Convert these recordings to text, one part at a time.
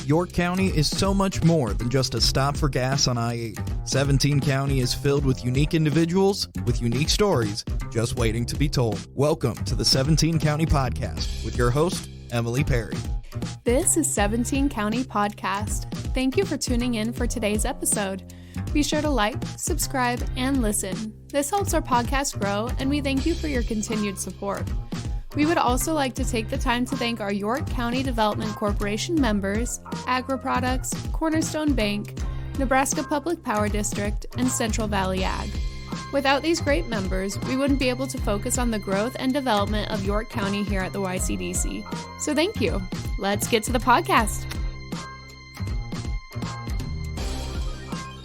York County is so much more than just a stop for gas on I-80. 17 County is filled with unique individuals with unique stories just waiting to be told. Welcome to the 17 County Podcast with your host, Emily Perry. This is 17 County Podcast. Thank you for tuning in for today's episode. Be sure to like, subscribe, and listen. This helps our podcast grow, and we thank you for your continued support. We would also like to take the time to thank our York County Development Corporation members, AgriProducts, Cornerstone Bank, Nebraska Public Power District, and Central Valley Ag. Without these great members, we wouldn't be able to focus on the growth and development of York County here at the YCDC. So thank you. Let's get to the podcast.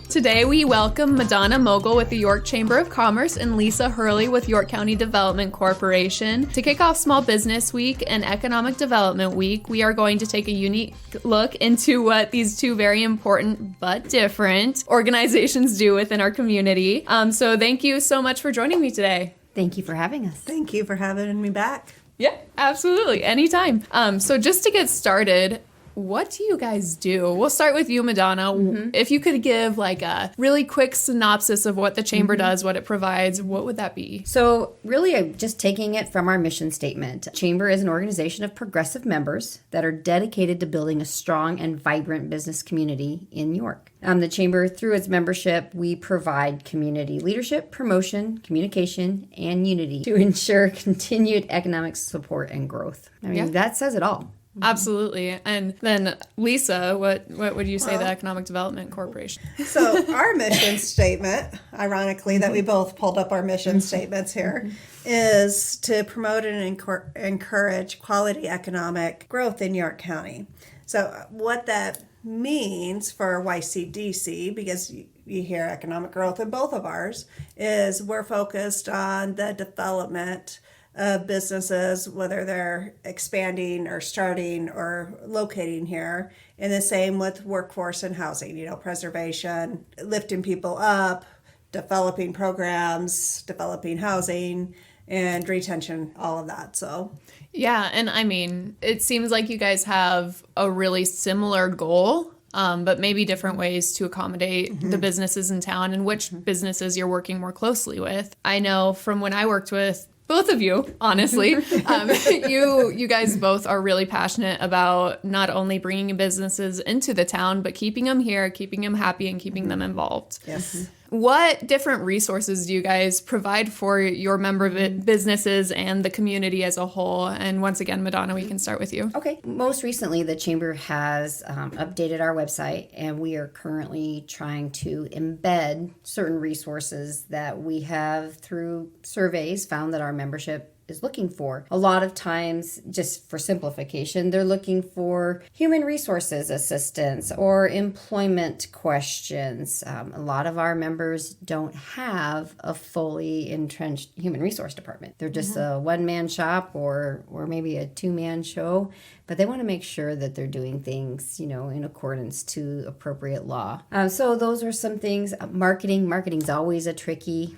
Today, we welcome Madonna Mogul with the York Chamber of Commerce and Lisa Hurley with York County Development Corporation. To kick off Small Business Week and Economic Development Week, we are going to take a unique look into what these two very important but different organizations do within our community. So thank you so much for joining me today. Thank you for having us. Thank you for having me back. Yeah, absolutely. Anytime. So just to get started, what do you guys do? We'll start with you, Madonna. If you could give like a really quick synopsis of what the Chamber does, what it provides, what would that be? So really, I'm just taking it from our mission statement. Chamber is an organization of progressive members that are dedicated to building a strong and vibrant business community in York. The Chamber, through its membership, we provide community leadership, promotion, communication, and unity to ensure continued economic support and growth. I mean, that says it all. Absolutely. And then Lisa, what would you say the Economic Development Corporation? So our mission statement, ironically that we both pulled up our mission statements here, is to promote and encourage quality economic growth in York County. So what that means for YCDC, because you hear economic growth in both of ours, is we're focused on the development of businesses, whether they're expanding or starting or locating here. And the same with workforce and housing, preservation, lifting people up, developing programs, developing housing, and retention, all of that. So yeah, and I mean, it seems like you guys have a really similar goal, but maybe different ways to accommodate the businesses in town and which businesses you're working more closely with. I know from when I worked with both of you, honestly, you guys both are really passionate about not only bringing businesses into the town, but keeping them here, keeping them happy, and keeping them involved. Yes. What different resources do you guys provide for your member businesses and the community as a whole? And once again, Madonna, we can start with you. Okay. Most recently, the Chamber has updated our website, and we are currently trying to embed certain resources that we have through surveys found that our membership is looking for. A lot of times, just for simplification, they're looking for human resources assistance or employment questions. A lot of our members don't have a fully entrenched human resource department. They're just a one-man shop or maybe a two-man show, but they want to make sure that they're doing things, in accordance to appropriate law. So those are some things. Marketing's always a tricky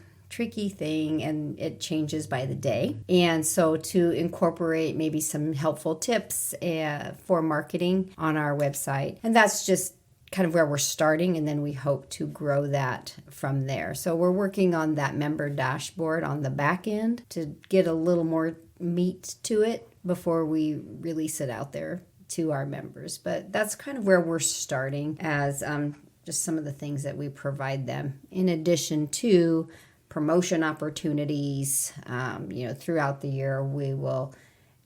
thing, and it changes by the day. And so to incorporate maybe some helpful tips for marketing on our website, and that's just kind of where we're starting, and then we hope to grow that from there. So we're working on that member dashboard on the back end to get a little more meat to it before we release it out there to our members. But that's kind of where we're starting as just some of the things that we provide them, in addition to promotion opportunities. Throughout the year, we will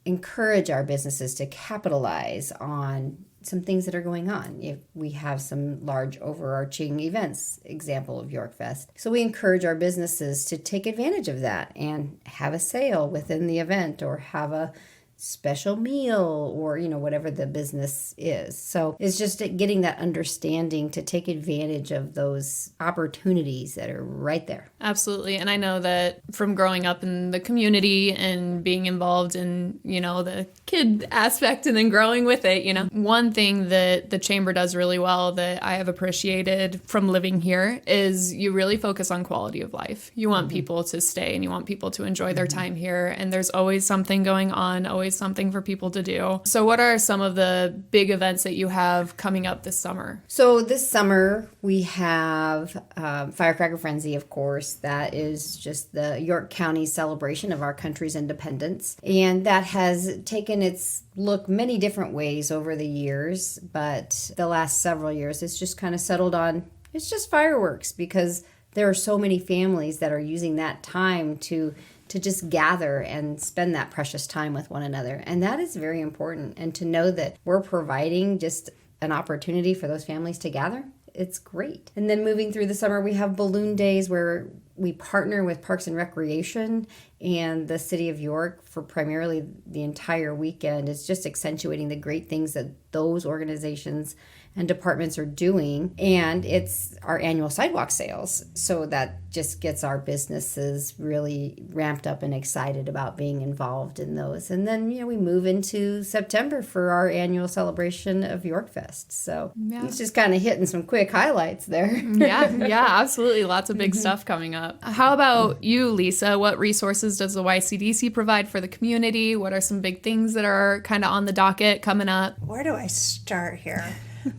encourage our businesses to capitalize on some things that are going on. If we have some large overarching events, example of Yorkfest. So we encourage our businesses to take advantage of that and have a sale within the event or have a special meal or, whatever the business is. So it's just getting that understanding to take advantage of those opportunities that are right there. Absolutely. And I know that from growing up in the community and being involved in, the kid aspect and then growing with it, one thing that the Chamber does really well that I have appreciated from living here is you really focus on quality of life. You want people to stay and you want people to enjoy their time here. And there's always something going on, always always something for people to do. So what are some of the big events that you have coming up this summer? So this summer we have Firecracker Frenzy, of course. That is just the York County celebration of our country's independence. And that has taken its look many different ways over the years. But the last several years, it's just kind of settled on, it's just fireworks, because there are so many families that are using that time to just gather and spend that precious time with one another. And that is very important. And to know that we're providing just an opportunity for those families to gather, it's great. And then moving through the summer, we have balloon days where we partner with Parks and Recreation and the City of York for primarily the entire weekend. It's just accentuating the great things that those organizations and departments are doing. And it's our annual sidewalk sales. So that just gets our businesses really ramped up and excited about being involved in those. And then, we move into September for our annual celebration of York Fest. So it's just kind of hitting some quick highlights there. Yeah, absolutely. Lots of big stuff coming up. How about you, Lisa? What resources does the YCDC provide for the community? What are some big things that are kind of on the docket coming up? Where do I start here?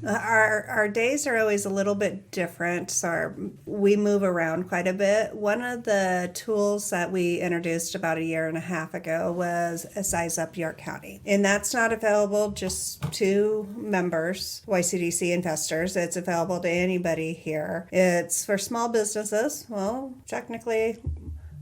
Our days are always a little bit different, so we move around quite a bit. One of the tools that we introduced about a year and a half ago was a Size Up York County. And that's not available just to members, YCDC investors. It's available to anybody here. It's for small businesses. Well, technically,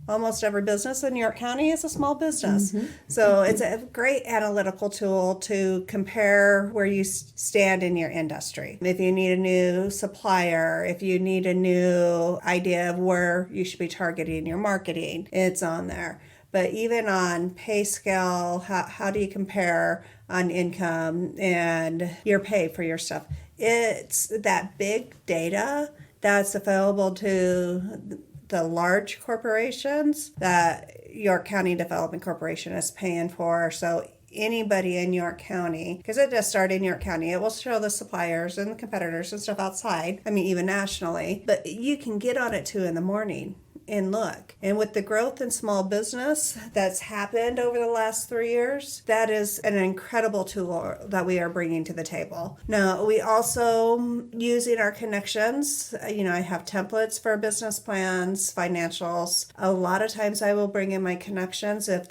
almost every business in York County is a small business. So it's a great analytical tool to compare where you stand in your industry. If you need a new supplier, if you need a new idea of where you should be targeting your marketing, it's on there. But even on pay scale, how do you compare on income and your pay for your stuff? It's that big data that's available to the large corporations that York County Development Corporation is paying for. So anybody in York County, because it does start in York County, it will show the suppliers and the competitors and stuff outside, even nationally, but you can get on it 2 a.m. and look. And with the growth in small business that's happened over the last 3 years, that is an incredible tool that we are bringing to the table. Now, we also, using our connections, I have templates for business plans, financials. A lot of times I will bring in my connections if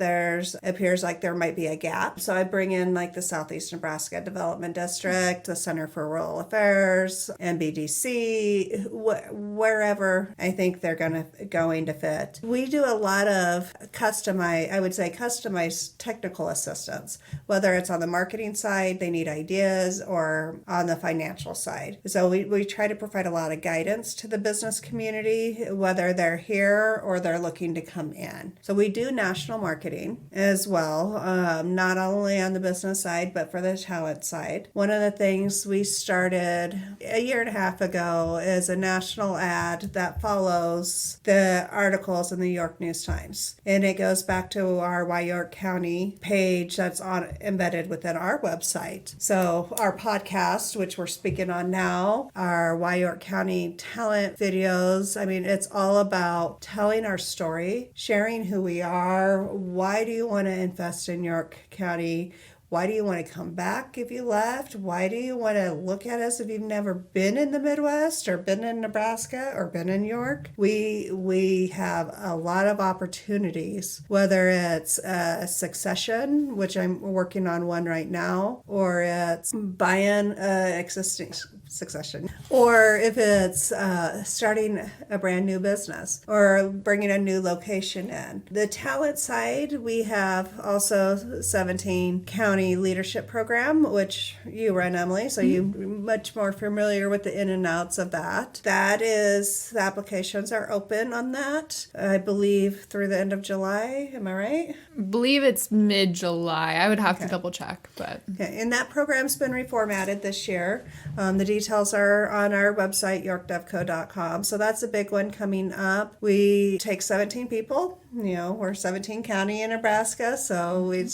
appears like there might be a gap. So I bring in like the Southeast Nebraska Development District, the Center for Rural Affairs, MBDC, wherever I think they're going to fit. We do a lot of customized technical assistance, whether it's on the marketing side, they need ideas, or on the financial side. So we try to provide a lot of guidance to the business community, whether they're here or they're looking to come in. So we do national marketing as well, not only on the business side, but for the talent side. One of the things we started a year and a half ago is a national ad that follows the articles in the York News Times. And it goes back to our Y York County page that's embedded within our website. So our podcast, which we're speaking on now, our Y York County talent videos, it's all about telling our story, sharing who we are. Why do you want to invest in York County? Why do you want to come back if you left? Why do you want to look at us if you've never been in the Midwest or been in Nebraska or been in York? We have a lot of opportunities, whether it's succession, which I'm working on one right now, or it's buying existing succession, or if it's starting a brand new business or bringing a new location in. The talent side, we have also 17 county leadership program, which you run, Emily, so you're much more familiar with the in and outs of that. That is, the applications are open on that, I believe, through the end of July. Am I right? I believe it's mid-July. I would have to double check, but... Okay, and that program's been reformatted this year. The details are on our website, yorkdevco.com. So that's a big one coming up. We take 17 people. We're 17 county in Nebraska, so we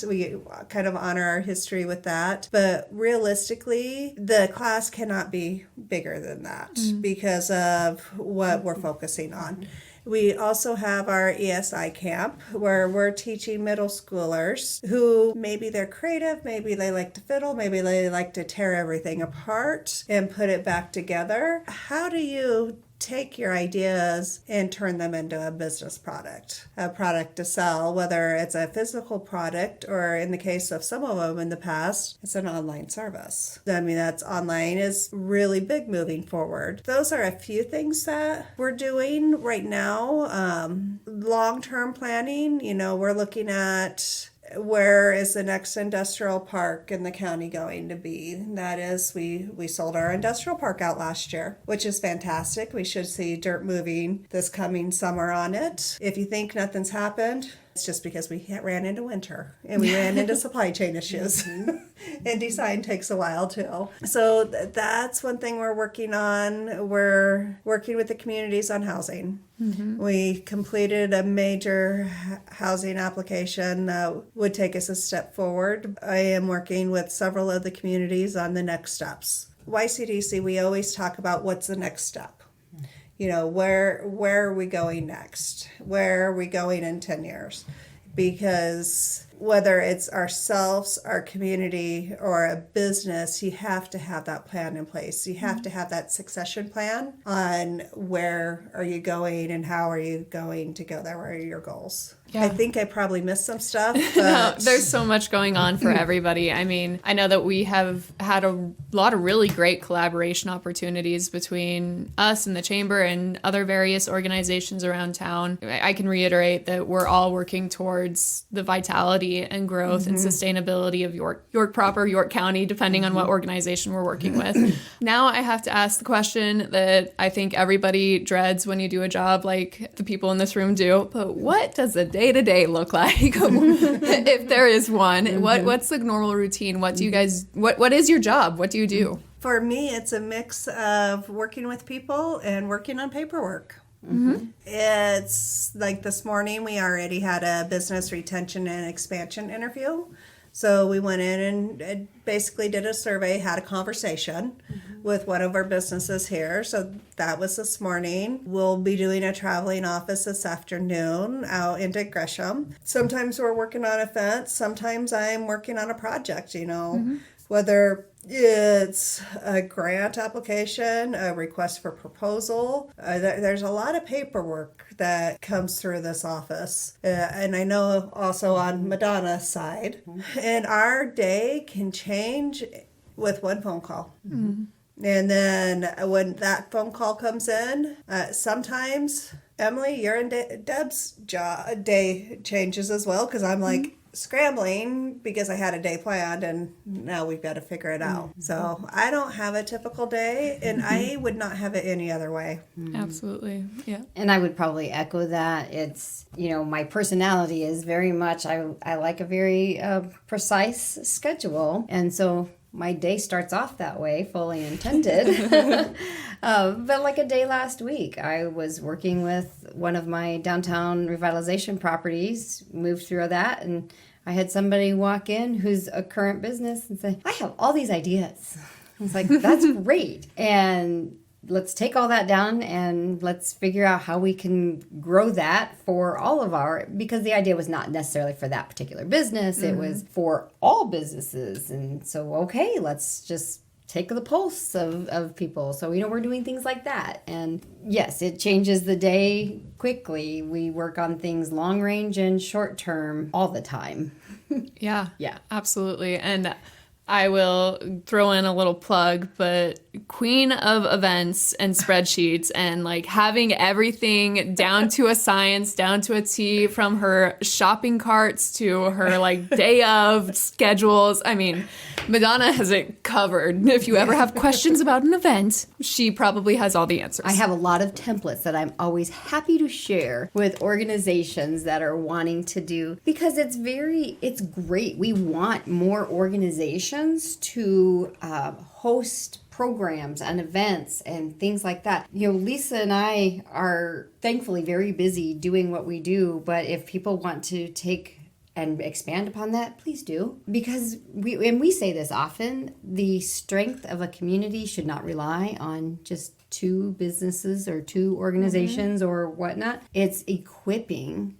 kind of honor our history with that. But realistically, the class cannot be bigger than that because of what we're focusing on. We also have our ESI camp where we're teaching middle schoolers who maybe they're creative, maybe they like to fiddle, maybe they like to tear everything apart and put it back together. How do you take your ideas and turn them into a business product, a product to sell, whether it's a physical product or in the case of some of them in the past, it's an online service. I mean, that's online is really big moving forward. Those are a few things that we're doing right now. Long-term planning, we're looking at where is the next industrial park in the county going to be? That is, we sold our industrial park out last year, which is fantastic. We should see dirt moving this coming summer on it. If you think nothing's happened, it's just because we ran into winter and we ran into supply chain issues. And design takes a while too. So that's one thing we're working on. We're working with the communities on housing. We completed a major housing application that would take us a step forward. I am working with several of the communities on the next steps. YCDC, we always talk about what's the next step. Where are we going next? Where are we going in 10 years? Because whether it's ourselves, our community, or a business, you have to have that plan in place. You have to have that succession plan on where are you going and how are you going to go there. What are your goals? Yeah. I think I probably missed some stuff. But No, there's so much going on for everybody. I mean, I know that we have had a lot of really great collaboration opportunities between us and the Chamber and other various organizations around town. I can reiterate that we're all working towards the vitality and growth and sustainability of York proper, York County, depending on what organization we're working with. Now I have to ask the question that I think everybody dreads when you do a job like the people in this room do, but what does a day-to-day look like? If there is one, what's the normal routine? What do you guys, what is your job? What do you do? For me, it's a mix of working with people and working on paperwork. It's like this morning, we already had a business retention and expansion interview. So we went in and basically did a survey, had a conversation with one of our businesses here. So that was this morning. We'll be doing a traveling office this afternoon out into Gresham. Sometimes we're working on a fence. Sometimes I'm working on a project, whether it's a grant application, a request for proposal. There's a lot of paperwork that comes through this office. And I know also on Madonna's side. And our day can change with one phone call. And then when that phone call comes in, sometimes, Emily, your and Deb's day changes as well, because I'm like, scrambling because I had a day planned and now we've got to figure it out. So I don't have a typical day and I would not have it any other way. Absolutely. Yeah. And I would probably echo that. It's, my personality is very much, I like a very precise schedule. And so my day starts off that way, fully intended. But like a day last week, I was working with one of my downtown revitalization properties, moved through that, and I had somebody walk in who's a current business and say, I have all these ideas. I was like, that's great. And let's take all that down and let's figure out how we can grow that for all of because the idea was not necessarily for that particular business. It was for all businesses. And so, okay, let's just take the pulse of people. So, we're doing things like that. And yes, it changes the day quickly. We work on things long range and short term all the time. Yeah, absolutely. And I will throw in a little plug, but queen of events and spreadsheets and like having everything down to a science, down to a T, from her shopping carts to her like day of schedules. I mean, Madonna has it covered. If you ever have questions about an event, she probably has all the answers. I have a lot of templates that I'm always happy to share with organizations that are wanting to do, because it's great. We want more organizations to host programs and events and things like that. Lisa and I are thankfully very busy doing what we do, but if people want to take and expand upon that, please do. Because we say this often, the strength of a community should not rely on just to businesses or to organizations or whatnot. It's equipping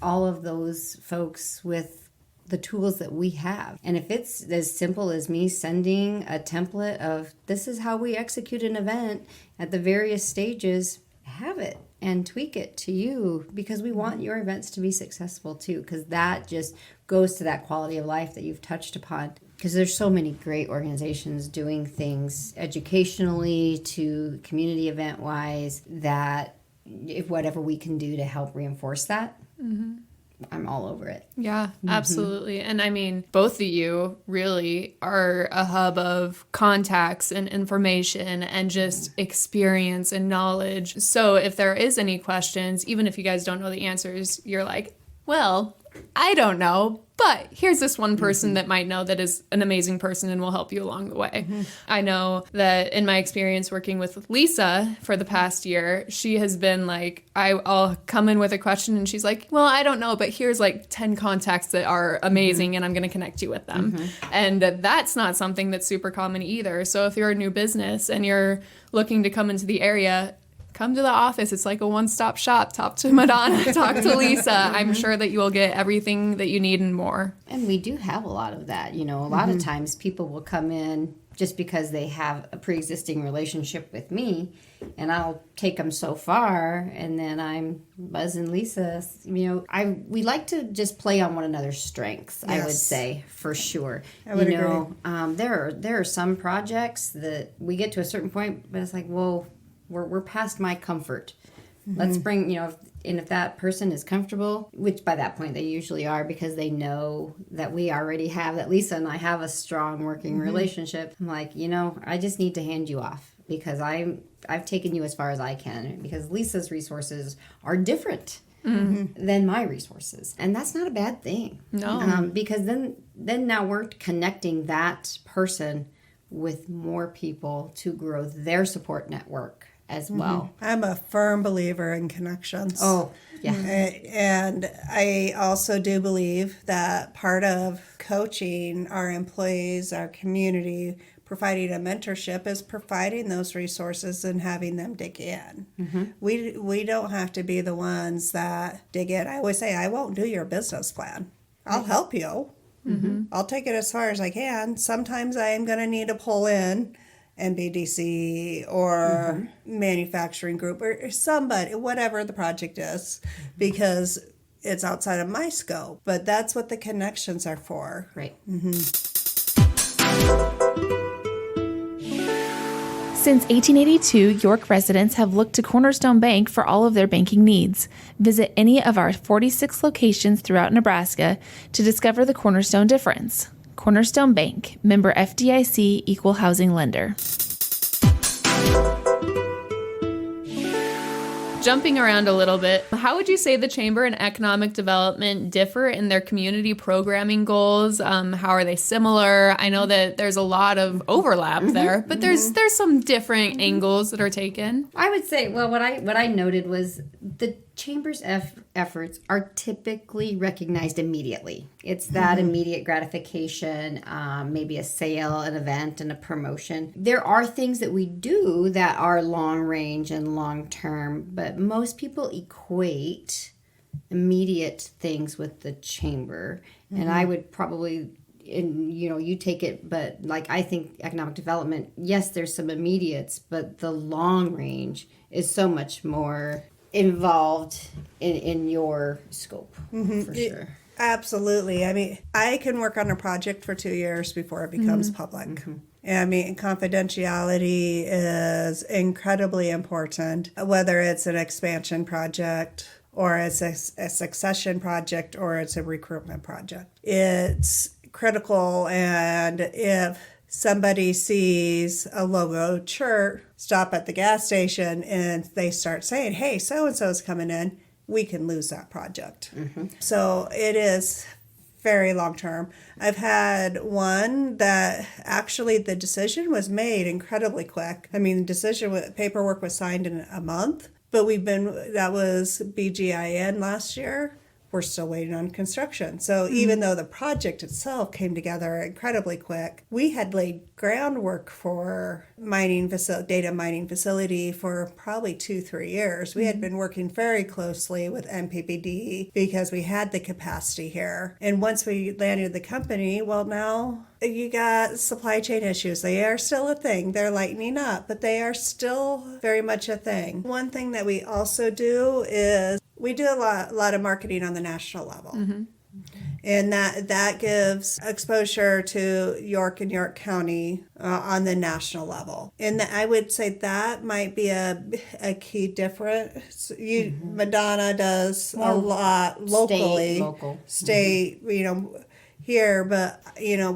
all of those folks with the tools that we have. And if it's as simple as me sending a template of this is how we execute an event at the various stages, have it and tweak it to you, because we want your events to be successful too, because that just goes to that quality of life that you've touched upon. Because there's so many great organizations doing things educationally to community event wise, that if whatever we can do to help reinforce that, I'm all over it. Yeah, absolutely. And I mean, both of you really are a hub of contacts and information and just experience and knowledge. So if there is any questions, even if you guys don't know the answers, you're like, well, I don't know, but here's this one person that might know that is an amazing person and will help you along the way. I know that in my experience working with Lisa for the past year, she has been like, I'll come in with a question and she's like, well, I don't know, but here's like 10 contacts that are amazing and I'm going to connect you with them. And that's not something that's super common either. So if you're a new business and you're looking to come into the area, come to the office. It's like a one-stop shop. Talk to Madonna, talk to Lisa. I'm sure that you will get everything that you need and more. And we do have a lot of that. You know, a lot of times people will come in just because they have a pre-existing relationship with me, and I'll take them so far, and then I'm buzzing Lisa. You know, we like to just play on one another's strengths, I would say, for sure. I would agree. There are some projects that we get to a certain point, but it's like, whoa, we're past my comfort. Let's bring, if that person is comfortable, which by that point they usually are, because they know that we already have, that Lisa and I have a strong working relationship. I'm like, I just need to hand you off, because I've taken you as far as I can, because Lisa's resources are different than my resources. And that's not a bad thing. No. Because then now we're connecting that person with more people to grow their support network as well. I'm a firm believer in connections. Oh, yeah. And I also do believe that part of coaching our employees, our community, providing a mentorship is providing those resources and having them dig in. We don't have to be the ones that dig in. I always say, I won't do your business plan. I'll help you. I'll take it as far as I can. Sometimes I am going to need to pull in NBDC or manufacturing group or somebody, whatever the project is, because it's outside of my scope. But that's what the connections are for. Right. Since 1882, York residents have looked to Cornerstone Bank for all of their banking needs. Visit any of our 46 locations throughout Nebraska to discover the Cornerstone difference. Cornerstone Bank, member FDIC, equal housing lender. Jumping around a little bit, how would you say the Chamber and Economic Development differ in their community programming goals? How are they similar? I know that there's a lot of overlap there, but there's some different angles that are taken. I would say, well, what I noted was the Chamber's efforts are typically recognized immediately. It's that immediate gratification, maybe a sale, an event, and a promotion. There are things that we do that are long range and long term, but most people equate immediate things with the Chamber. And I would probably, you take it, but like I think economic development, yes, there's some immediates, but the long range is so much more involved in your scope, for sure. Absolutely. I mean, I can work on a project for 2 years before it becomes public. I mean, confidentiality is incredibly important, whether it's an expansion project or it's a succession project or it's a recruitment project. It's critical, and if somebody sees a logo church stop at the gas station and they start saying, hey, so-and-so is coming in, we can lose that project. So it is very long term. I've had one that actually the decision was made incredibly quick. I mean, paperwork was signed in a month, but that was BGIN last year. we're still waiting on construction. So even though the project itself came together incredibly quick, we had laid groundwork for data mining facility for probably 2-3 years. We had been working very closely with MPPD because we had the capacity here. And once we landed the company, well, now you got supply chain issues. They are still a thing. They're lightening up, but they are still very much a thing. One thing that we also do is we do a lot of marketing on the national level. And that gives exposure to York and York County on the national level. And I would say that might be a key difference. Madonna does a lot locally. State, here, but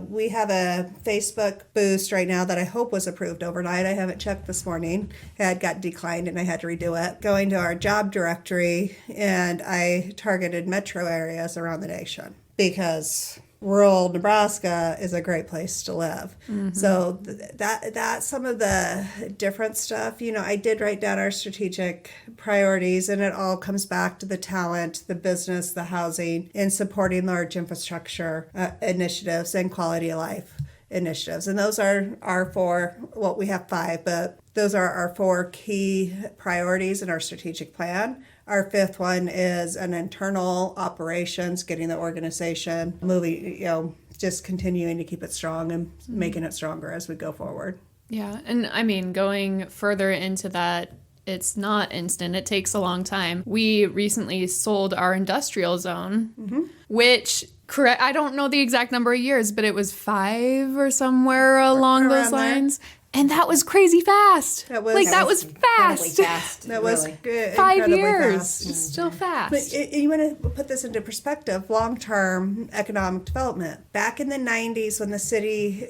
we have a Facebook boost right now that I hope was approved overnight. I haven't checked this morning. It got declined and I had to redo it. Going to our job directory, and I targeted metro areas around the nation because rural Nebraska is a great place to live. So that's some of the different stuff. I did write down our strategic priorities, and it all comes back to the talent, the business, the housing, and supporting large infrastructure initiatives and quality of life initiatives. And those are our 4, well, we have 5, but those are our 4 key priorities in our strategic plan. Our 5th one is an internal operations, getting the organization moving, just continuing to keep it strong and making it stronger as we go forward. Yeah. And going further into that, it's not instant. It takes a long time. We recently sold our industrial zone, which, I don't know the exact number of years, but it was 5 or somewhere along those lines. There. And that was crazy fast. That was fast. That was good. 5 years. Fast. Still fast. But you want to put this into perspective, long-term economic development. Back in the 90s when the city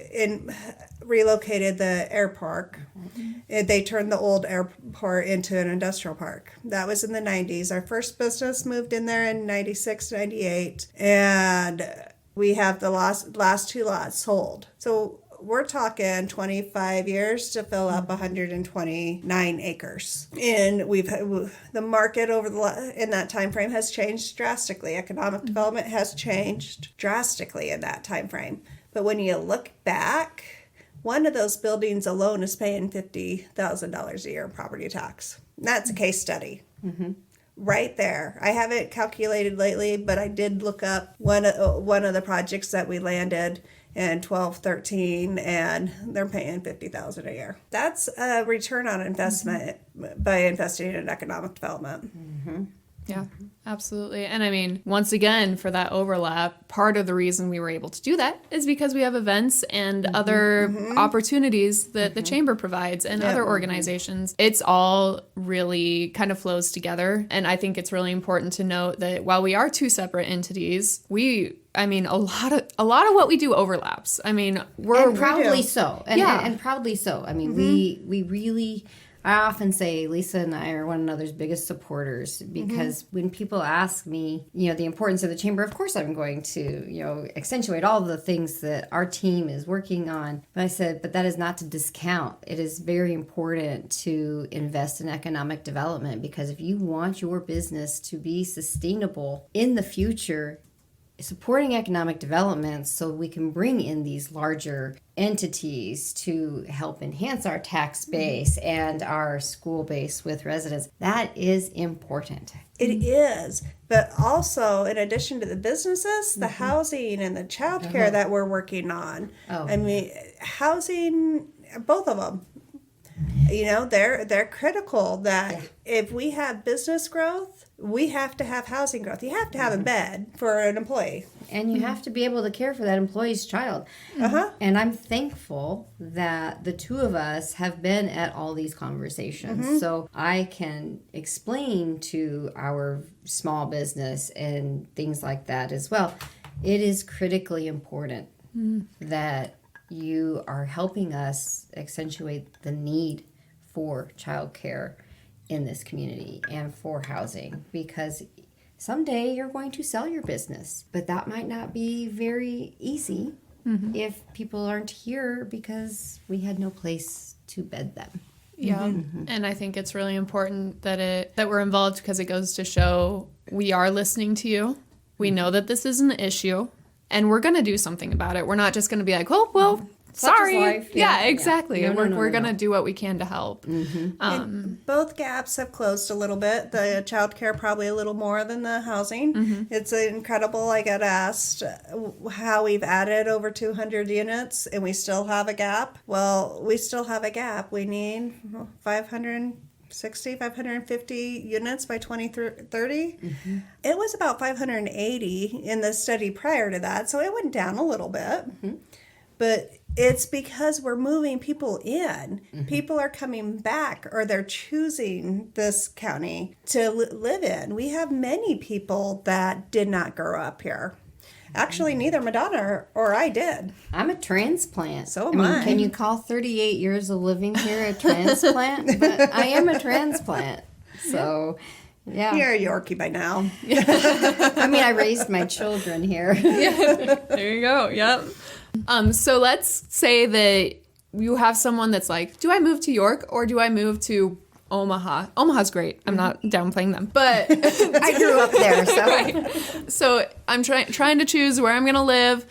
relocated the airport, they turned the old airport into an industrial park. That was in the 90s. Our first business moved in there in 96, 98. And we have the last 2 lots sold. So we're talking 25 years to fill up 129 acres. And the market in that time frame has changed drastically. Economic development has changed drastically in that time frame. But when you look back, one of those buildings alone is paying $50,000 a year in property tax. That's a case study. Right there. I haven't calculated lately, but I did look up one of the projects that we landed in 12-13, and they're paying $50,000 a year. That's a return on investment by investing in economic development. Yeah, absolutely. And once again, for that overlap, part of the reason we were able to do that is because we have events and other opportunities that the chamber provides and other organizations. It's all really kind of flows together. And I think it's really important to note that while we are 2 separate entities, a lot of what we do overlaps. We're proudly so. And proudly so. We really, I often say Lisa and I are one another's biggest supporters because when people ask me, the importance of the chamber, of course I'm going to, accentuate all the things that our team is working on. But I said, but that is not to discount. It is very important to invest in economic development because if you want your business to be sustainable in the future, supporting economic development so we can bring in these larger entities to help enhance our tax base and our school base with residents. That is important. It is. But also, in addition to the businesses, the housing and the child care that we're working on. Housing, both of them. They're critical that if we have business growth, we have to have housing growth. You have to have a bed for an employee. And you have to be able to care for that employee's child. And I'm thankful that the 2 of us have been at all these conversations. So I can explain to our small business and things like that as well. It is critically important that you are helping us accentuate the need for childcare in this community and for housing, because someday you're going to sell your business, but that might not be very easy if people aren't here because we had no place to bed them. Yeah. And I think it's really important that we're involved because it goes to show we are listening to you. We know that this is an issue, and we're going to do something about it. We're not just going to be like, oh, well, sorry. life. Yeah, Yeah. exactly. No, And no, we're no. going to do what we can to help. And both gaps have closed a little bit. The childcare probably a little more than the housing. It's incredible. I got asked how we've added over 200 units and we still have a gap. Well, we still have a gap. We need 550 units by 2030. It was about 580 in the study prior to that, so it went down a little bit. But it's because we're moving people in. People are coming back, or they're choosing this county to live in. We have many people that did not grow up here. Actually, neither Madonna or I did. I'm a transplant. So am I. Can you call 38 years of living here a transplant? But I am a transplant. So, yeah. You're a Yorkie by now. I mean, I raised my children here. There you go. Yep. So let's say that you have someone that's like, do I move to York or do I move to Omaha? Omaha's great. I'm not downplaying them, but I grew up there, so. right. So I'm trying to choose where I'm going to live.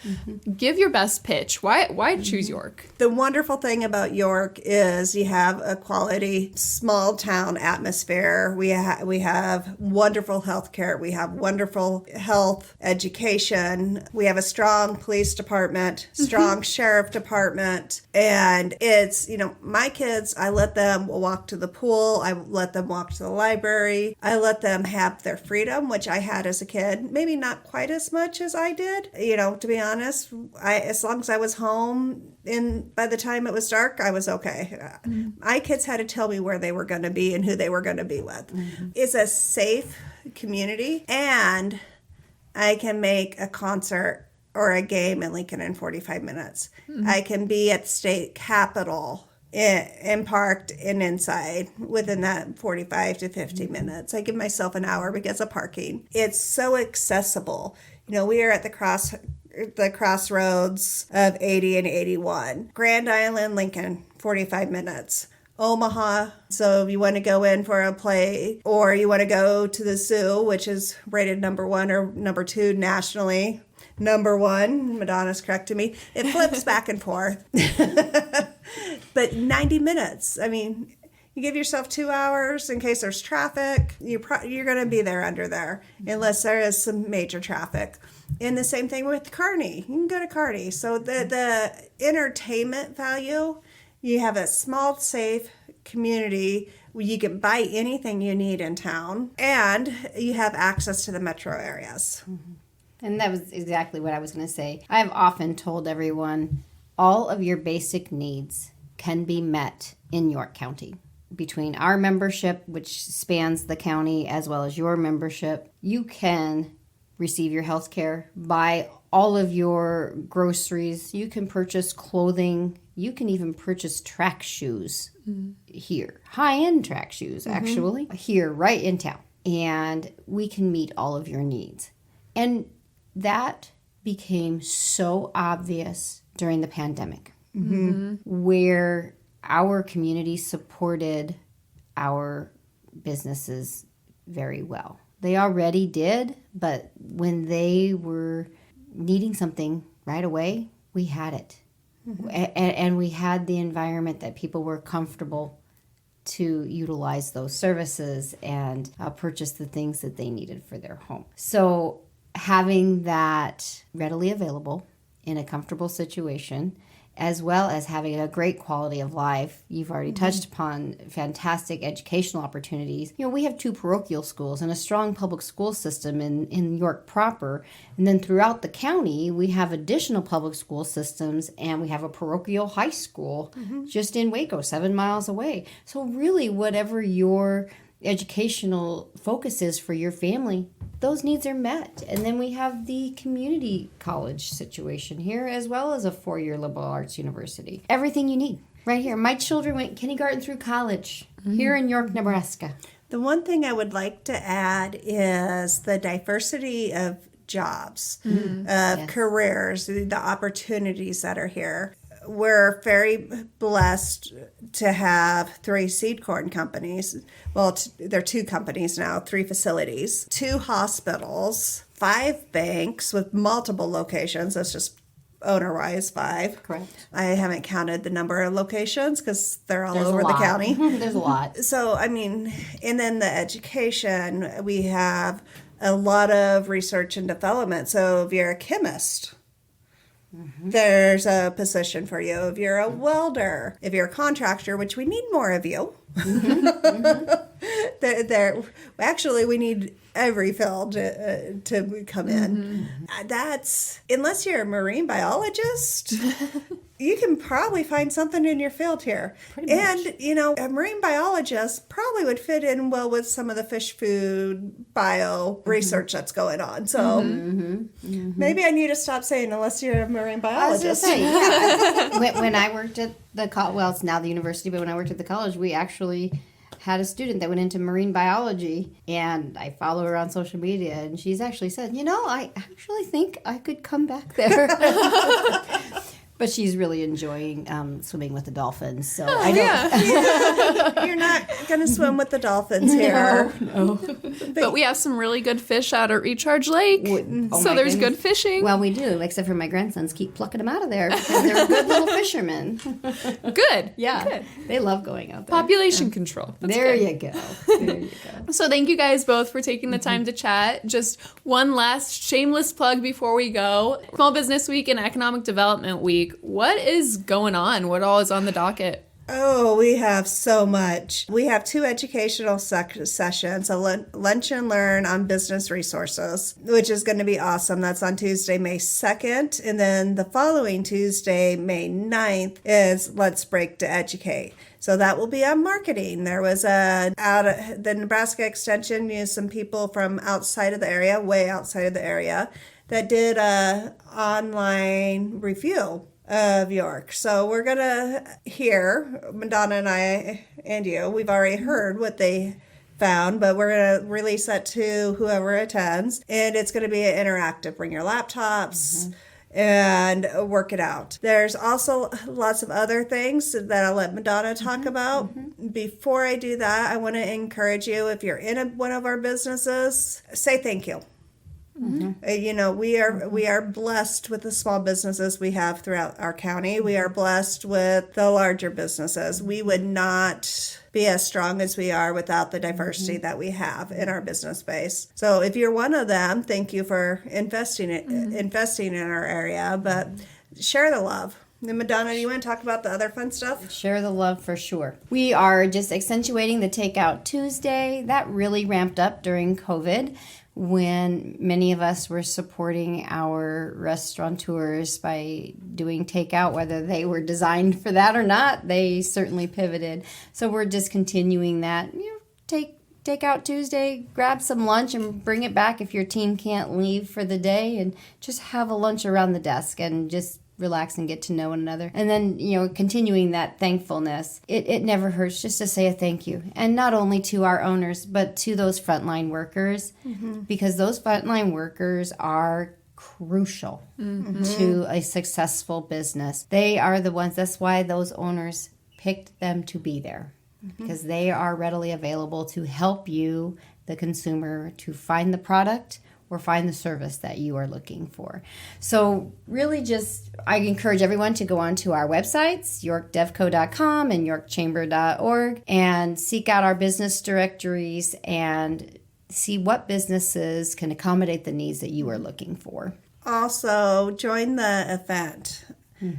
Give your best pitch. Why choose York? The wonderful thing about York is you have a quality small town atmosphere. We have wonderful health care. We have wonderful health education. We have a strong police department, strong sheriff department. And it's, my kids, I let them walk to the pool. I let them walk to the library. I let them have their freedom, which I had as a kid. Maybe not quite as much as I did. To be honest, as long as I was home by the time it was dark, I was okay. My kids had to tell me where they were going to be and who they were going to be with. It's a safe community, and I can make a concert or a game in Lincoln in 45 minutes. I can be at the state capitol and parked and inside within that 45 to 50 minutes. I give myself an hour because of parking. It's so accessible. We are at the crossroads of 80 and 81. Grand Island, Lincoln, 45 minutes. Omaha, so if you want to go in for a play or you want to go to the zoo, which is rated number 1 or number 2 nationally. Number 1, Madonna's corrected me. It flips back and forth. But 90 minutes. I mean, you give yourself 2 hours in case there's traffic. You're going to be there under there unless there is some major traffic. And the same thing with Kearney. You can go to Kearney. So the entertainment value, you have a small, safe community where you can buy anything you need in town, and you have access to the metro areas. And that was exactly what I was going to say. I have often told everyone all of your basic needs can be met in York County. Between our membership, which spans the county, as well as your membership, you can receive your health care, buy all of your groceries. You can purchase clothing. You can even purchase track shoes here. High-end track shoes, actually, here, right in town. And we can meet all of your needs. And that became so obvious during the pandemic, where our community supported our businesses very well. They already did, but when they were needing something right away, we had it. And we had the environment that people were comfortable to utilize those services and purchase the things that they needed for their home. So having that readily available in a comfortable situation, as well as having a great quality of life. You've already touched upon fantastic educational opportunities. We have 2 parochial schools and a strong public school system in York proper. And then throughout the county, we have additional public school systems, and we have a parochial high school just in Waco, 7 miles away. So really, whatever your educational focus is for your family, those needs are met. And then we have the community college situation here, as well as a 4-year liberal arts university. Everything you need right here. My children went kindergarten through college here in York, Nebraska. The one thing I would like to add is the diversity of jobs, of careers, the opportunities that are here. We're very blessed to have 3 seed corn companies. Well, there are 2 companies now, 3 facilities, 2 hospitals, 5 banks with multiple locations. That's just owner-wise 5. Correct. I haven't counted the number of locations because they're all There's over a the lot. county. There's a lot. So, I mean, and then the education, we have a lot of research and development. So if you're a chemist, there's a position for you. If you're a welder, if you're a contractor, which we need more of you. Actually, we need every field to come in. That's, unless you're a marine biologist, you can probably find something in your field here. And, a marine biologist probably would fit in well with some of the fish food bio research that's going on. So maybe I need to stop saying unless you're a marine biologist. I was gonna say, when I worked at the well, it's now the university, but when I worked at the college, we actually had a student that went into marine biology, and I follow her on social media, and she's actually said, I actually think I could come back there. But she's really enjoying swimming with the dolphins. So I don't. You're not going to swim with the dolphins here. No. But we have some really good fish out at Recharge Lake. Oh So my there's goodness. good fishing. Well, we do, except for my grandsons keep plucking them out of there because they're good little fishermen. Good. Yeah, Good. they love going out there. Population control. That's There good. you go. There you go. So thank you guys both for taking the time to chat. Just one last shameless plug before we go. Small Business Week and Economic Development Week. What is going on? What all is on the docket? Oh, we have so much. We have 2 educational sessions, a lunch and learn on business resources, which is going to be awesome. That's on Tuesday, May 2nd. And then the following Tuesday, May 9th, is Let's Break to Educate. So that will be on marketing. There was the Nebraska Extension used some people from outside of the area, way outside of the area, that did a online review of York. So we're going to hear, Madonna and I and you, we've already heard what they found, but we're going to release that to whoever attends. And it's going to be interactive. Bring your laptops and work it out. There's also lots of other things that I'll let Madonna talk about. Before I do that, I want to encourage you, if you're in one of our businesses, say thank you. We are blessed with the small businesses we have throughout our county. We are blessed with the larger businesses. We would not be as strong as we are without the diversity that we have in our business space. So if you're one of them, thank you for investing in our area, but share the love. And Madonna, do you want to talk about the other fun stuff? Share the love for sure. We are just accentuating the Takeout Tuesday. That really ramped up during COVID, when many of us were supporting our restaurateurs by doing takeout, whether they were designed for that or not. They certainly pivoted. So we're just continuing that. Take out Tuesday, grab some lunch and bring it back if your team can't leave for the day, and just have a lunch around the desk and just relax and get to know one another. And then, continuing that thankfulness, it never hurts just to say a thank you. And not only to our owners, but to those frontline workers, because those frontline workers are crucial to a successful business. They are the ones, that's why those owners picked them to be there, because they are readily available to help you, the consumer, to find the product or find the service that you are looking for. So really I encourage everyone to go onto our websites, yorkdevco.com and yorkchamber.org, and seek out our business directories and see what businesses can accommodate the needs that you are looking for. Also, join the event.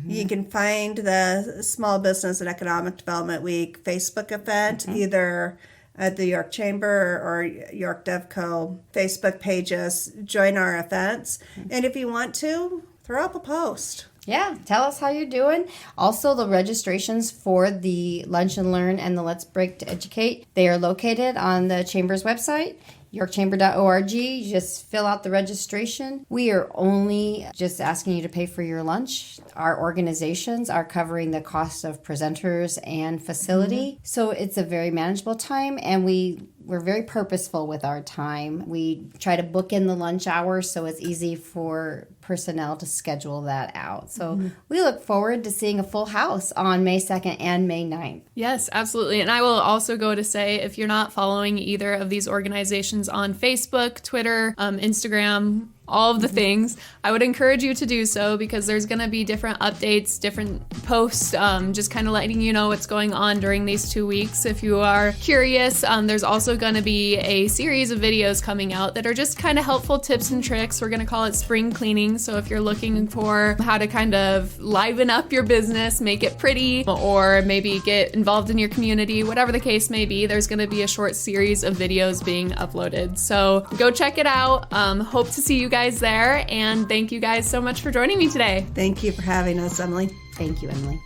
You can find the Small Business and Economic Development Week Facebook event either at the York Chamber or York DevCo Facebook pages. Join our events. And if you want to, throw up a post. Yeah, tell us how you're doing. Also, the registrations for the Lunch and Learn and the Let's Break to Educate, they are located on the Chamber's website, yorkchamber.org. Just fill out the registration. We are only just asking you to pay for your lunch. Our organizations are covering the cost of presenters and facility. So it's a very manageable time, and we're very purposeful with our time. We try to book in the lunch hour so it's easy for personnel to schedule that out. So we look forward to seeing a full house on May 2nd and May 9th. Yes, absolutely. And I will also go to say, if you're not following either of these organizations on Facebook, Twitter, Instagram, all of the things, I would encourage you to do so, because there's going to be different updates, different posts, just kind of letting you know what's going on during these 2 weeks. If you are curious, there's also going to be a series of videos coming out that are just kind of helpful tips and tricks. We're going to call it spring cleaning. So if you're looking for how to kind of liven up your business, make it pretty, or maybe get involved in your community, whatever the case may be, there's going to be a short series of videos being uploaded. So go check it out. Hope to see you guys there, and thank you guys so much for joining me today. Thank you for having us, Emily. Thank you, Emily.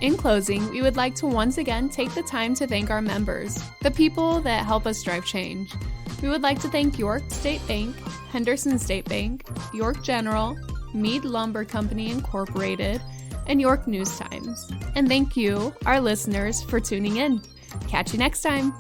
In closing, we would like to once again take the time to thank our members, the people that help us drive change. We would like to thank York State Bank, Henderson State Bank, York General, Meade Lumber Company Incorporated, and York News Times. And thank you, our listeners, for tuning in. Catch you next time.